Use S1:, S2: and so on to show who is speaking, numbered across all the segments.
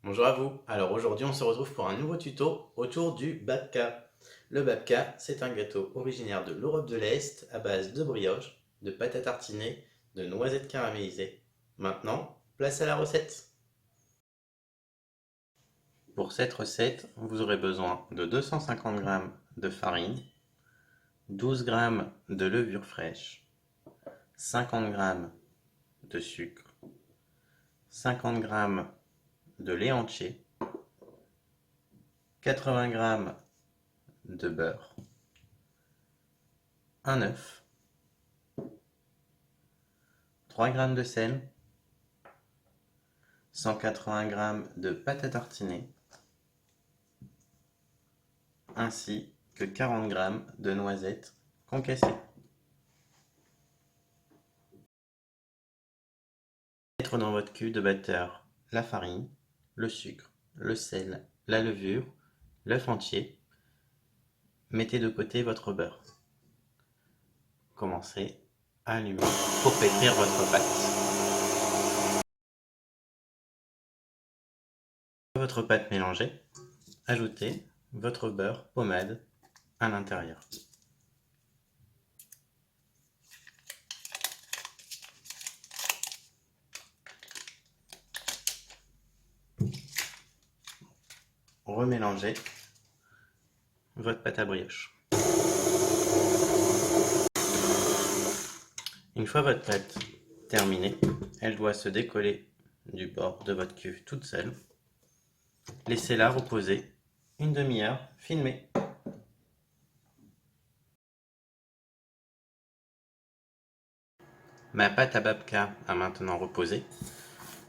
S1: Bonjour à vous. Alors aujourd'hui, on se retrouve pour un nouveau tuto autour du babka. Le babka, c'est un gâteau originaire de l'Europe de l'Est à base de brioche, de pâte à tartiner, de noisettes caramélisées. Maintenant, place à la recette. Pour cette recette, vous aurez besoin de 250 g de farine, 12 g de levure fraîche, 50 g de sucre, 50 g de lait entier, 80 g de beurre, un œuf, 3 g de sel, 180 g de pâte à tartiner, ainsi que 40 g de noisettes concassées. Mettre dans votre cuve de batteur la farine, le sucre, le sel, la levure, l'œuf entier. Mettez de côté votre beurre. Commencez à allumer pour pétrir votre pâte. Votre pâte mélangée, ajoutez votre beurre pommade à l'intérieur. Remélangez votre pâte à brioche. Une fois votre pâte terminée, elle doit se décoller du bord de votre cuve toute seule. Laissez-la reposer une demi-heure, filmez. Ma pâte à babka a maintenant reposé.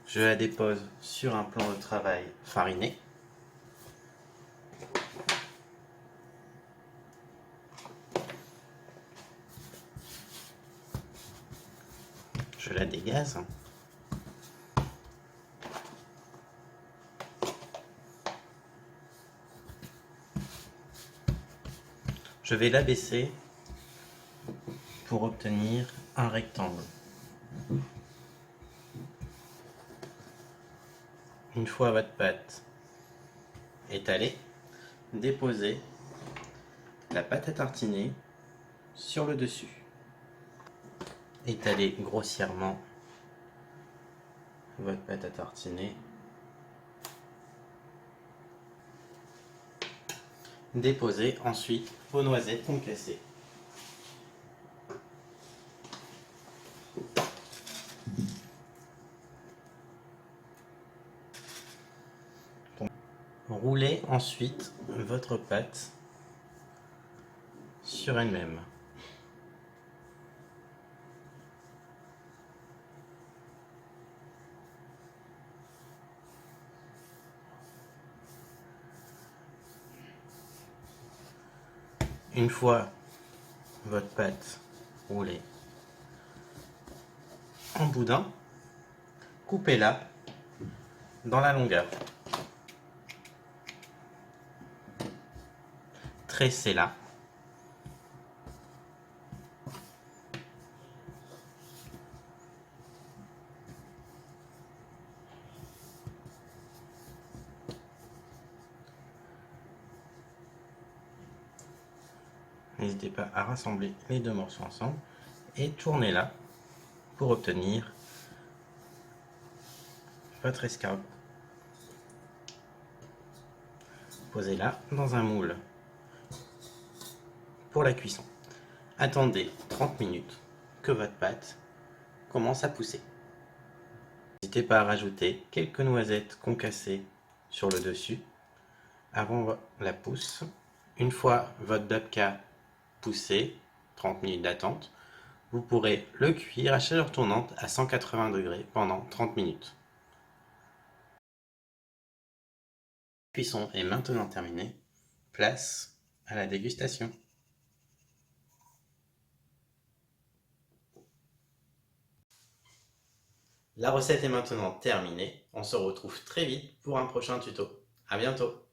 S1: Je la dépose sur un plan de travail fariné. Je la dégaze. Je vais l'abaisser pour obtenir un rectangle. Une fois votre pâte étalée, déposez la pâte à tartiner sur le dessus. Étalez grossièrement votre pâte à tartiner. Déposez ensuite vos noisettes concassées. Roulez ensuite votre pâte sur elle-même. Une fois votre pâte roulée en boudin, coupez-la dans la longueur. Tressez-la. N'hésitez pas à rassembler les deux morceaux ensemble et tournez-la pour obtenir votre escargot. Posez-la dans un moule pour la cuisson. Attendez 30 minutes que votre pâte commence à pousser. N'hésitez pas à rajouter quelques noisettes concassées sur le dessus avant la pousse. Une fois votre babka poussé, 30 minutes d'attente, vous pourrez le cuire à chaleur tournante à 180 degrés pendant 30 minutes. La cuisson est maintenant terminée. Place à la dégustation. La recette est maintenant terminée. On se retrouve très vite pour un prochain tuto. À bientôt.